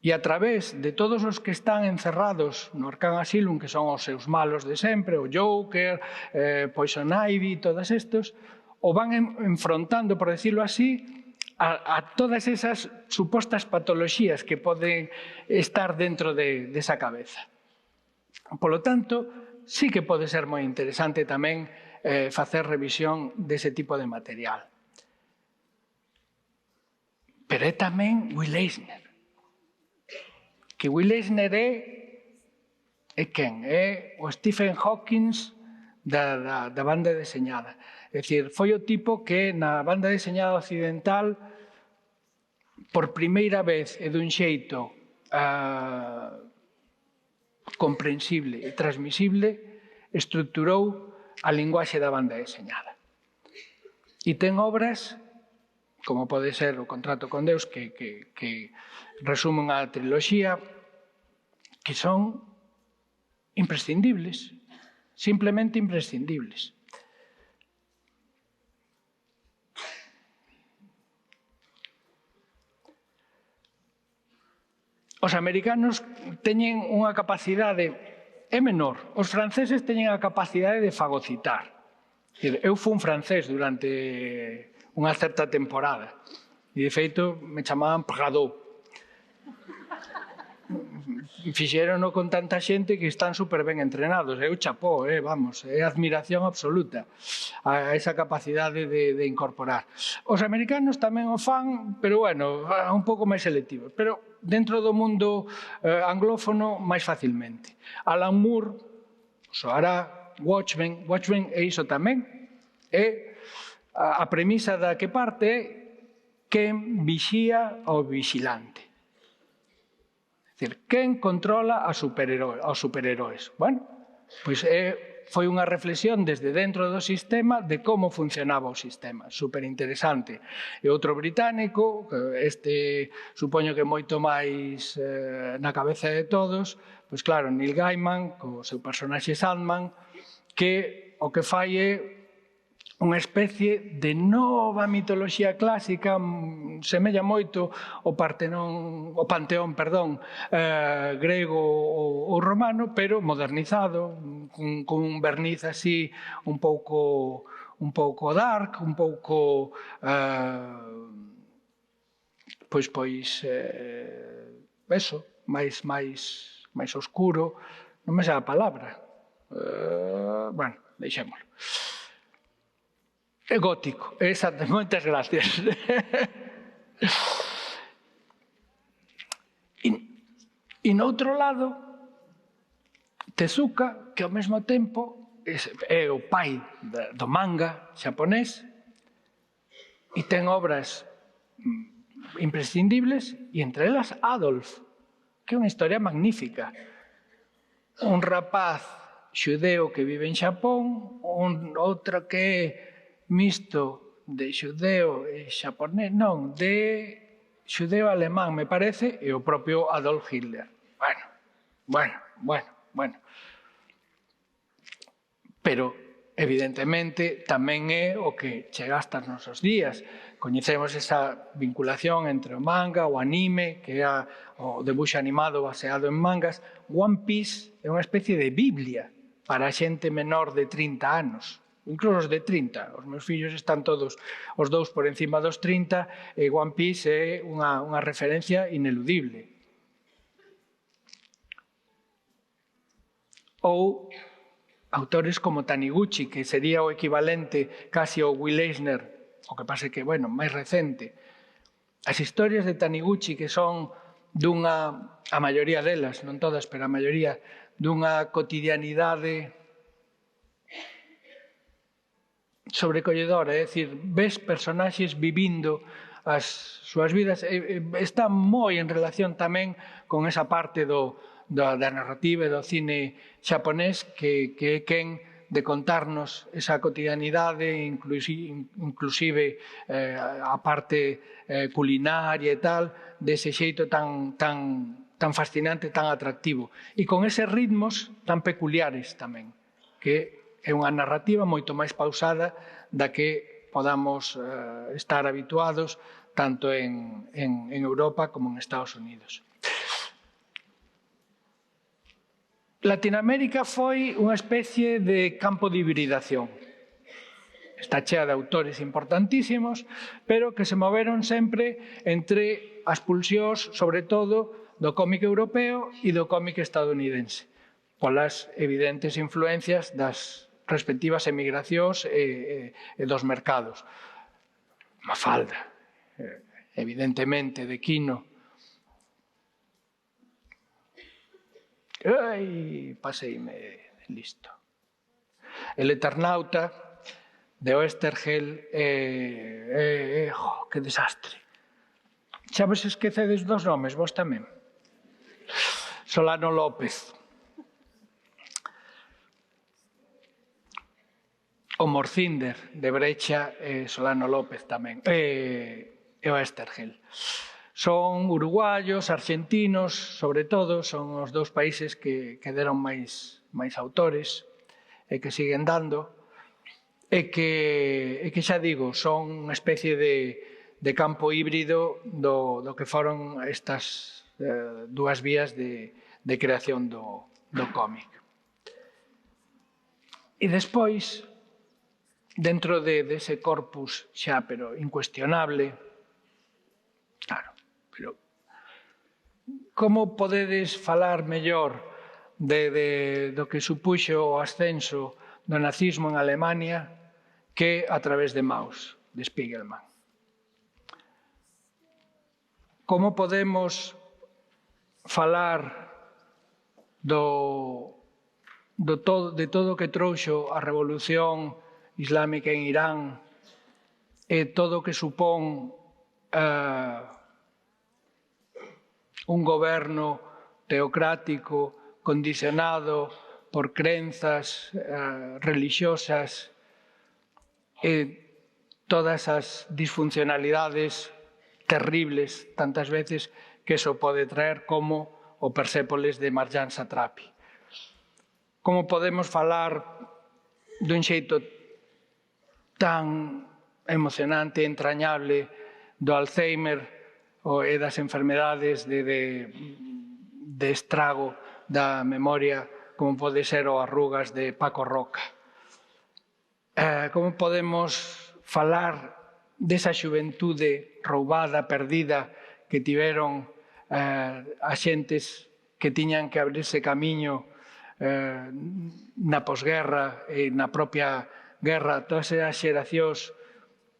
e a través de todos os que están encerrados no Arkham Asylum, que son os seus malos de sempre, o Joker, Poison Ivy, todos estos, o van enfrontando, por decirlo así, a todas esas supostas patoloxías que poden estar dentro desa cabeza. Polo tanto, sí que pode ser moi interesante tamén facer revisión dese tipo de material. Pero é tamén Will Eisner. Que Will Eisner é quen? É o Stephen Hawking da banda deseñada. É dicir, foi o tipo que na banda deseñada occidental, por primeira vez e dun xeito comprensible e transmisible, estructurou a linguaxe da banda deseñada. E ten obras, como pode ser O contrato con Deus, que resumen a triloxía, que son imprescindibles, simplemente imprescindibles. Os americanos teñen unha capacidade, é menor, os franceses teñen a capacidade de fagocitar. Eu fui un francés durante unha certa temporada e, de feito, me chamaban Prado. Fixérono con tanta xente que están super ben entrenados. Eu chapó, vamos, é admiración absoluta a esa capacidade de incorporar. Os americanos tamén o fan, pero, bueno, un pouco máis selectivos. Pero dentro do mundo anglófono, máis facilmente. Alan Moore, soará, Watchmen é iso tamén. É a premisa da que parte é quen vixía ao vigilante. É dicir, quen controla aos superheróis. Bueno, pois foi unha reflexión desde dentro do sistema de como funcionaba o sistema. Superinteresante. E outro británico, este supoño que moito máis na cabeza de todos, pois claro, Neil Gaiman, co seu personaxe Sandman, que o que fai é unha especie de nova mitoloxía clásica, semella moito o panteón grego ou romano, pero modernizado, con un verniz así un pouco dark, un pouco eso, máis oscuro, non me sei a palabra. Bueno, deixémolo. É gótico, exacto, moitas gracias. E no outro lado, Tezuka, que ao mesmo tempo é o pai do manga xaponés e ten obras imprescindibles, e entre elas Adolf, que é unha historia magnífica. Un rapaz xudeo que vive en Xapón, outro que é mixto de xudeo e xaponés, non, de xudeo alemán, me parece, e o propio Adolf Hitler. Bueno. Pero, evidentemente, tamén é o que chega hasta os nosos días. Coñecemos esa vinculación entre o manga, o anime, que é o debuxo animado baseado en mangas. One Piece é unha especie de biblia para a xente menor de 30 anos. Incluso os de 30. Os meus fillos están todos os dous por encima dos 30 e One Piece é unha referencia ineludible. Ou autores como Taniguchi, que sería o equivalente casi ao Will Eisner, o que pasa que, bueno, máis recente. As historias de Taniguchi que son a maioría delas, non todas, pero a maioría, dunha cotidianidade sobrecolledora, é dicir, ves personaxes vivindo as súas vidas, está moi en relación tamén con esa parte da narrativa e do cine xaponés que é quen de contarnos esa cotidianidade, inclusive a parte culinaria e tal, dese xeito tan fascinante, tan atractivo. E con eses ritmos tan peculiares tamén, que é unha narrativa moito máis pausada da que podamos estar habituados tanto en Europa como en Estados Unidos. Latinoamérica foi unha especie de campo de hibridación. Está chea de autores importantísimos, pero que se moveron sempre entre as pulsións, sobre todo, do cómic europeo e do cómic estadounidense, polas evidentes influencias das respectivas emigracións e dos mercados. Mafalda, evidentemente, de Quino. Paseime, listo. El Eternauta, de Oesterheld, que desastre. Xa vos esquecedes dos nomes, vos tamén. Solano López. O Morcinder, de Brecha, Solano López tamén, e Oesterheld. Son uruguayos, argentinos, sobre todo, son os dous países que deron máis autores e que siguen dando, e que xa digo, son unha especie de campo híbrido do que foron estas dúas vías de creación do cómic. E despois, dentro dese corpus xa, pero incuestionable, claro, pero como podedes falar mellor do que supuxo o ascenso do nazismo en Alemania que a través de Maus, de Spiegelman? Como podemos falar de todo o que trouxo a revolución islámica en Irán e todo o que supón un goberno teocrático condicionado por crenzas religiosas e todas as disfuncionalidades terribles tantas veces que eso pode traer, como o Persépolis de Marjane Satrapi? Como podemos falar dun xeito tan emocionante e entrañable do Alzheimer e das enfermedades de estrago da memoria, como pode ser o Arrugas de Paco Roca? Como podemos falar desa xuventude roubada, perdida, que tiveron axentes que tiñan que abrirse camiño na posguerra e na propia guerra, todas esas xeracións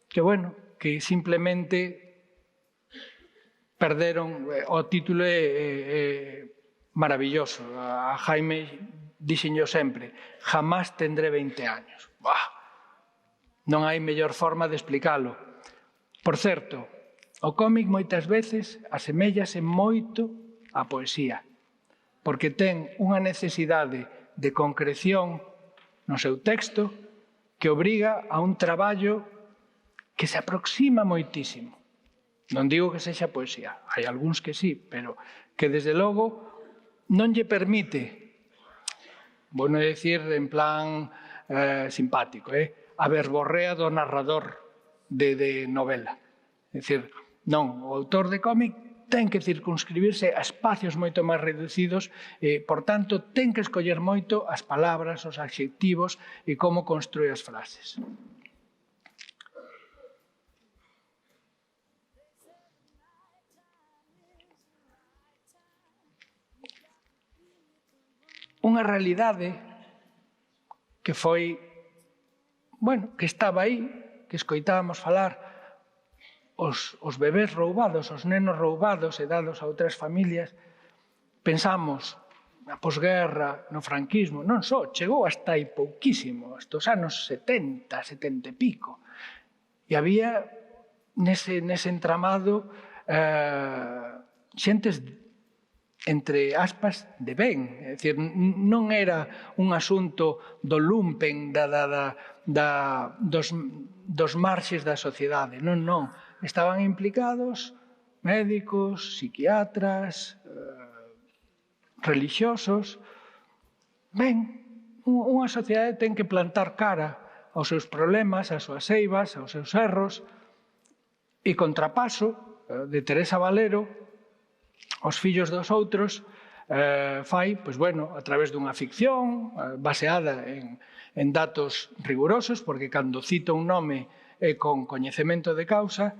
que simplemente perderon? O título é maravilloso. A Jaime dixenllo sempre: jamás tendré 20 años. Non hai mellor forma de explicalo. Por certo, o cómic moitas veces aseméllase moito á poesía, porque ten unha necesidade de concreción no seu texto que obriga a un traballo que se aproxima moitísimo. Non digo que sexa poesía, hai algúns que sí, pero que desde logo non lle permite, vou non decir en plan simpático, a verborrea do narrador de novela. É dicir, non, o autor de cómic ten que circunscribirse a espacios moito máis reducidos e, por tanto, ten que escoller moito as palabras, os adxectivos e como construe as frases. Unha realidade que foi, que estaba aí, que escoitábamos falar, os bebés roubados, os nenos roubados e dados a outras familias. Pensamos na posguerra, no franquismo, non só, chegou hasta aí pouquísimo, hasta os anos 70, 70 e pico. E había nese entramado xentes, entre aspas, de ben. É dicir, non era un asunto do lumpen, dos marxes da sociedade. Non, non. Estaban implicados médicos, psiquiatras, relixiosos. Ben, unha sociedade ten que plantar cara aos seus problemas, ás súas eivas, aos seus erros, e Contrapaso, de Teresa Valero, Os fillos dos outros, fai, a través dunha ficción baseada en datos rigurosos, porque cando cita un nome e con coñecemento de causa,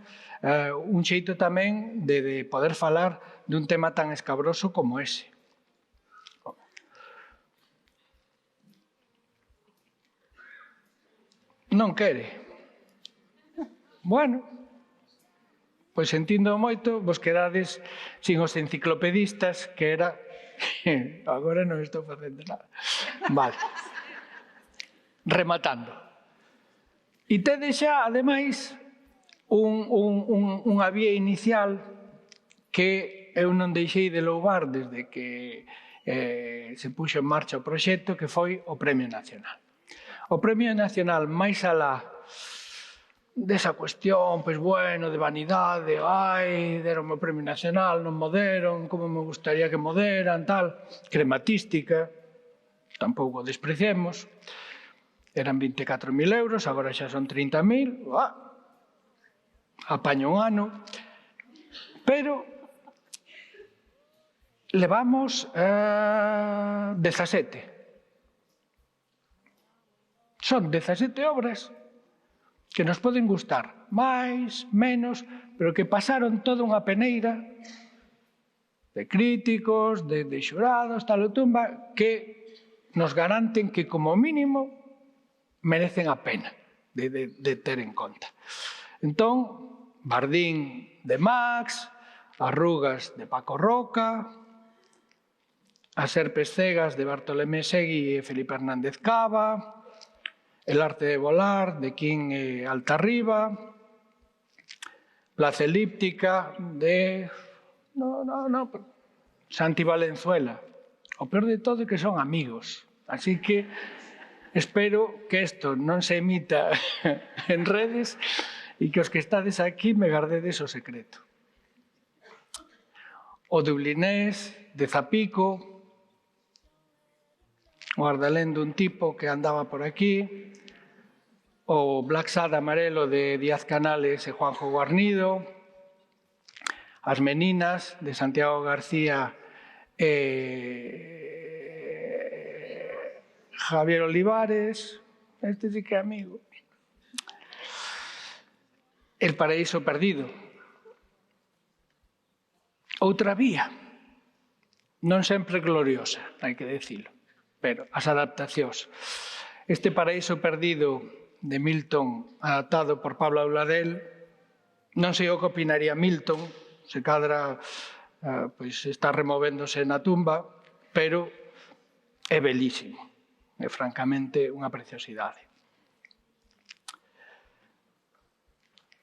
un xeito tamén de poder falar dun tema tan escabroso como ese. Non quere. Pois sentindo moito, vos quedades sin os enciclopedistas, que era... Agora non estou facendo nada. Vale. Rematando. E tedes xa, ademais, unha vía inicial que eu non deixei de louvar desde que se puxo en marcha o proxecto, que foi o Premio Nacional. O Premio Nacional, máis alá desa cuestión, de vanidade, deron o Premio Nacional, non mo deron, como me gustaría que mo deran, tal, crematística, tampouco despreciemos, eran 24.000 euros, agora xa son 30.000, apaño un ano, pero levamos 17. Son 17 obras que nos poden gustar máis, menos, pero que pasaron toda unha peneira de críticos, de xurados, tal ou tumba, que nos garanten que, como mínimo, merecen a pena de ter en conta. Entón, Bardín de Max, Arrugas de Paco Roca, As serpes cegas de Bartolomé Segui e Felipe Hernández Cava, El arte de volar de Quín e Altarriba, Plaza elíptica de... Santi Valenzuela. O peor de todo é que son amigos. Así que espero que isto non se emita en redes e que os que estades aquí me gardedes o secreto. O Dublinés, de Zapico, o Ardalén dun tipo que andaba por aquí, o Black Sad amarelo de Díaz Canales e Juanjo Guarnido, As meninas de Santiago García e Javier Olivares, este sí que é amigo. El paraíso perdido. Outra vía, non sempre gloriosa, hai que decilo, pero as adaptacións. Este paraíso perdido de Milton, adaptado por Pablo Auladel, non sei o que opinaría Milton, se cadra pois está removéndose na tumba, pero é belísimo, é francamente unha preciosidade.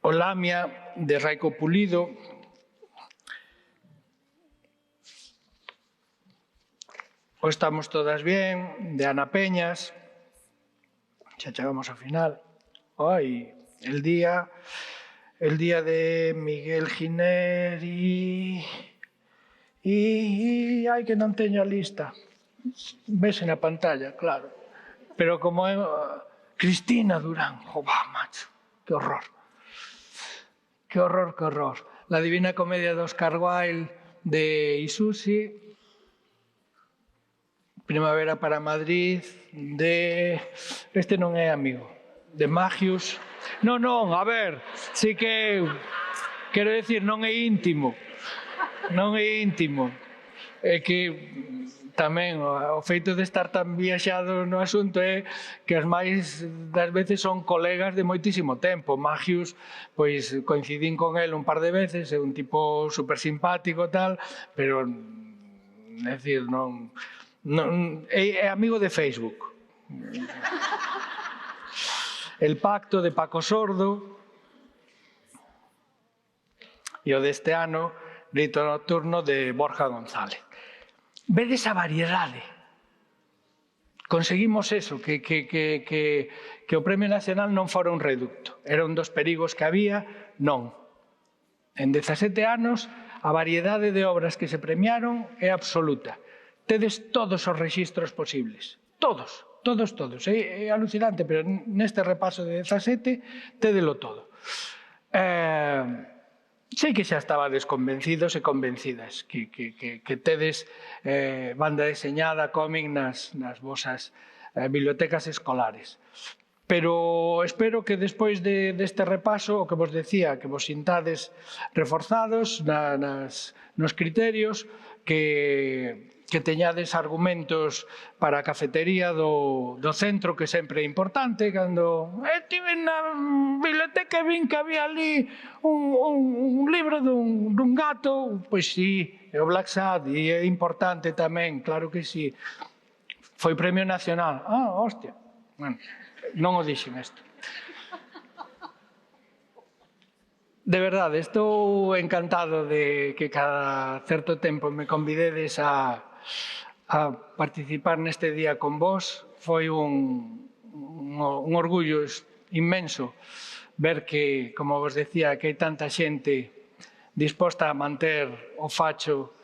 O Lamia, de Raico Pulido, o Estamos todas bien, de Ana Peñas, xa chegamos ao final. Ai, el día de Miguel Giner e ai que non teño a lista. Vese na pantalla, claro. Pero como é Cristina Durán, jová, macho, que horror. Que horror, que horror. La Divina Comedia de Oscar Wilde, de Isusi, Primavera para Madrid, de... Este non é amigo, de Magius. Non, a ver, sí que... Quero decir, non é íntimo. Non é íntimo. É que tamén o feito de estar tan viaxado no asunto é que as máis das veces son colegas de moitísimo tempo. Magius, pois coincidín con el un par de veces, é un tipo super simpático tal, pero, é dicir, non é amigo de Facebook. El pacto de Paco Sordo e o deste ano, Grito nocturno de Borja González. Vedes a variedade. Conseguimos eso, que o Premio Nacional non fora un reducto. Era un dos perigos que había, non. En 17 anos, a variedade de obras que se premiaron é absoluta. Tedes todos os rexistros posibles. Todos. É alucinante, pero neste repaso de 17, tédelo todo. Sei que xa estabades convencidos e convencidas que tedes banda deseñada, cómic nas vosas bibliotecas escolares. Pero espero que despois deste repaso, o que vos decía, que vos sintades reforzados nos criterios, que teñades argumentos para a cafetería do centro, que sempre é importante, cando estive na biblioteca e vin que había ali un libro dun gato, pois sí, é o Black Sad, e é importante tamén, claro que sí. Foi Premio Nacional. Hostia. Bueno, non o dixen isto. De verdade, estou encantado de que cada certo tempo me convidedes a participar neste día con vos. Foi un orgullo inmenso ver que, como vos decía, que hai tanta xente disposta a manter o facho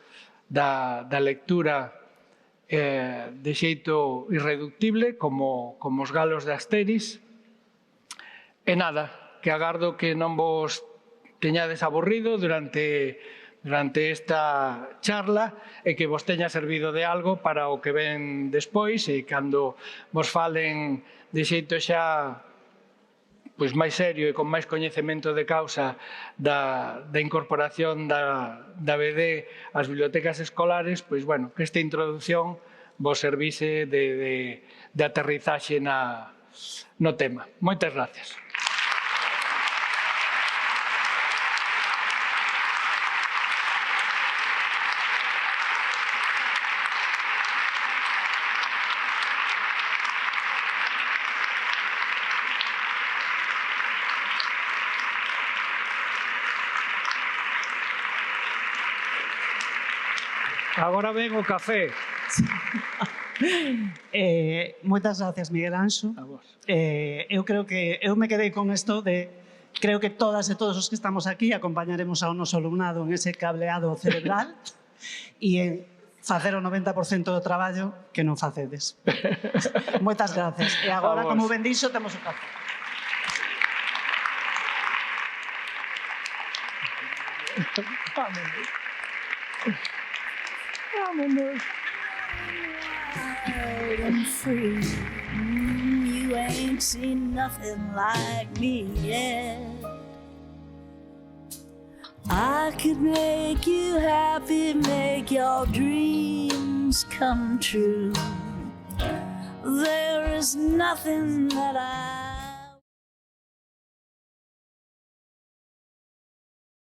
da lectura de xeito irreductible, como os galos de Asteris. E nada, que agardo que non vos teñades aburrido durante esta charla e que vos teña servido de algo para o que ven despois, e cando vos falen de xeito xa pois máis serio e con máis coñecemento de causa da incorporación da BD ás bibliotecas escolares, pois, bueno, que esta introducción vos servise de aterrizaxe no tema. Moitas gracias. Agora ven o café. Moitas gracias, Miguel Anxo. A vos. Eu creo que eu me quedei con isto de creo que todas e todos os que estamos aquí acompañaremos ao noso alumnado en ese cableado cerebral e en facer o 90% do traballo que non facedes. Moitas gracias. E agora, como ben dixo, temos o café. Vámonos. Wild and free. You ain't seen nothing like me yet. I could make you happy, make your dreams come true. There is nothing that I